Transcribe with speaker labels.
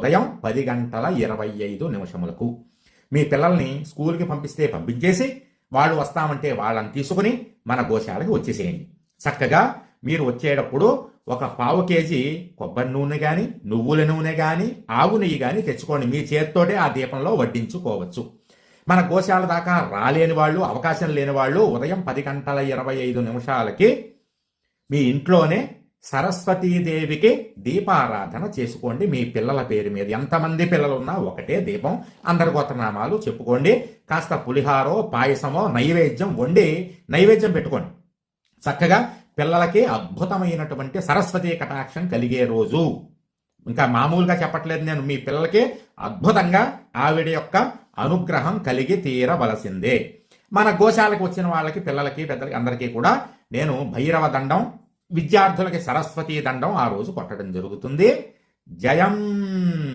Speaker 1: ఉదయం 10:25 మీ పిల్లల్ని స్కూల్కి పంపిస్తే పంపించేసి వాళ్ళు వస్తామంటే వాళ్ళని తీసుకుని మన గోశాలకి వచ్చేసేయండి. చక్కగా మీరు వచ్చేటప్పుడు ఒక 1/4 కేజీ కొబ్బరి నూనె కానీ, నువ్వుల నూనె కానీ, ఆవు నెయ్యి కానీ తెచ్చుకోండి. మీ చేతితోటే ఆ దీపంలో వడ్డించుకోవచ్చు. మన గోశాల దాకా రాలేని వాళ్ళు, అవకాశం లేని వాళ్ళు ఉదయం 10:25 మీ ఇంట్లోనే సరస్వతీదేవికి దీపారాధన చేసుకోండి. మీ పిల్లల పేరు మీద ఎంతమంది పిల్లలు ఉన్నా ఒకటే దీపం, అందరి గోత్రనామాలు చెప్పుకోండి. కాస్త పులిహారో పాయసమో నైవేద్యం వండి నైవేద్యం పెట్టుకోండి. చక్కగా పిల్లలకి అద్భుతమైనటువంటి సరస్వతీ కటాక్షం కలిగే రోజు. ఇంకా మామూలుగా చెప్పట్లేదు నేను, మీ పిల్లలకి అద్భుతంగా ఆవిడ యొక్క అనుగ్రహం కలిగి తీరవలసిందే. మన గోశాలకు వచ్చిన వాళ్ళకి, పిల్లలకి, పెద్దలకి అందరికీ కూడా నేను భైరవ దండం, విద్యార్థులకి సరస్వతీ దండం ఆ రోజు కొట్టడం జరుగుతుంది. జయం.